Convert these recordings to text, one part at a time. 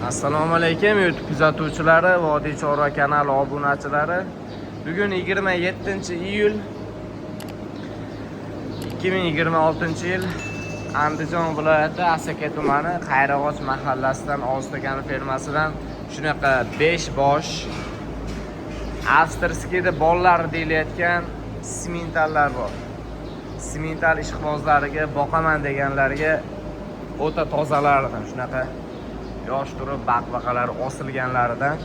Assalomu alaykum YouTube kuzatuvchilari, Vodiy Chorva kanali obunachilari. Bugun 27-iyul 2026-yil Andijon viloyati Asaka tumani Qayrag'och mahallasidan Oztagan fermasidan shunaqa 5 bosh avstriyada bolalar deyilayotgan simentallar bor. Simental ishqibozlariga boqaman deganlarga o'ta tozalardan shunaqa yosh turib baqbaqalar osilganlaridan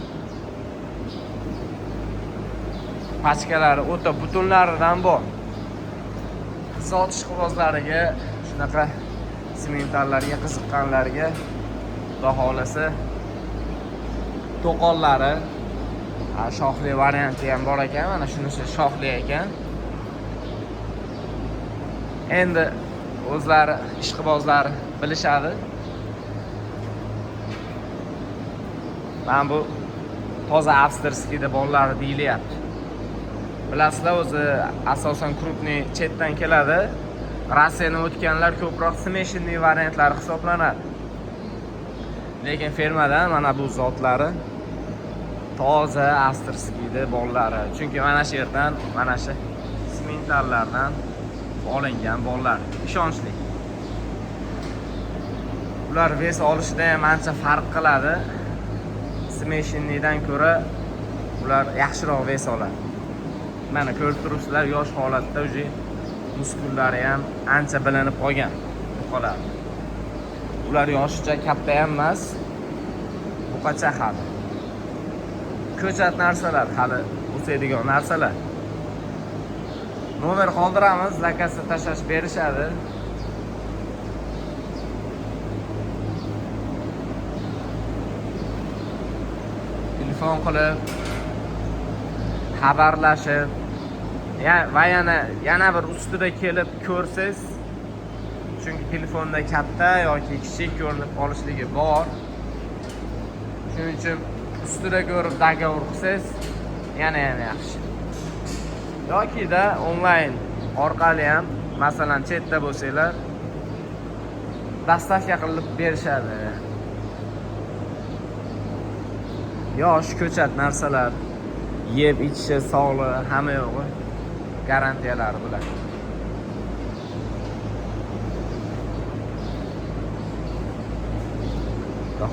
pachkalari o'ta butunlaridan bor. Zot ishqibozlariga shunaqa simentallarga qiziqqanlarga xudo xolasa to'qonlari shoxli varianti ham bor ekan. Mana shunisi shoxli ekan. Endi o'zlari ishqibozlar bilishadi. Ben bu toza avstriyada bolalar deyilyapti. Bilasizlar, o'zi asosan krupniy chetdan keladi. Rossiyani o'tganlar ko'proq smeshinniy variantlari hisoblanadi. Lekin fermadan mana bu zotlari toza avstriyada bolalari. Chunki mana shu yerdan, mana shu simentallardan olingan bolalar ishonchli. Ular ves olishida ham ancha farq qiladi. Smeshinnidan ko'ra ular yaxshiroq ves oladi. Mana ko'rib turibsizlar, yosh holatda o'zi muskullari ham ancha bilinib qolgan buqalar. Ular yoshicha katta ham emas, buqacha hali. Ko'chat narsalar, hali o'sadigan narsalar. Nomer qoldiramiz, zakasga tashlash berishadi. Telefon qilib xabarlashib va yana bir ustida kelib ko'rsiz, chunki telefonda katta yoki kichik ko'rinib qolishligi bor. Shuning uchun ustida ko'rib dogovor qilsangiz yana yaxshi. Yoki da onlayn orqali ham, masalan chetda bo'lsanglar dastavka qilib berishadi. Yosh ko'chat narsalar, yeb ichishi sog'ligi hamma yo'g'i garantiyalari bilan.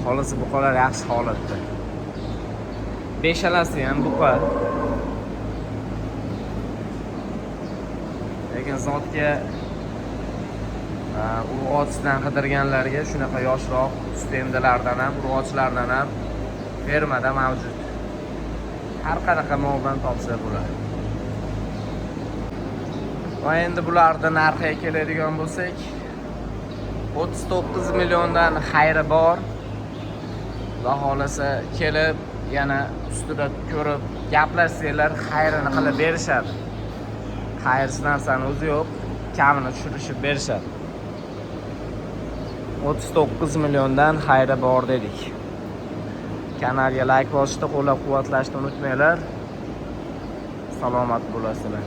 Xohlasa buqalar yaxshi holatda. Beshalasi ham buqa. Lekin zotga urg'ochdan qidirganlarga shunaqa yoshroq stendalardan ham, urg'ochlardan ham fermada mavjud. Har qanaqa moldan topsa bo'ladi. Va endi bularni narxiga keladigan bo'lsak, 39 milliondan xayri bor. Xudo xolasa kelib, yana ustida ko'rib gaplashsanglar, xayrini qilib berishadi. Xayrsiz narsani o'zi yo'q, kamini tushirishib berishadi. 39 milliondan xayri bor dedik. Kanalga like bosishni, qo'llab-quvvatlashni unutmanglar. Salomat bo'lasizlar.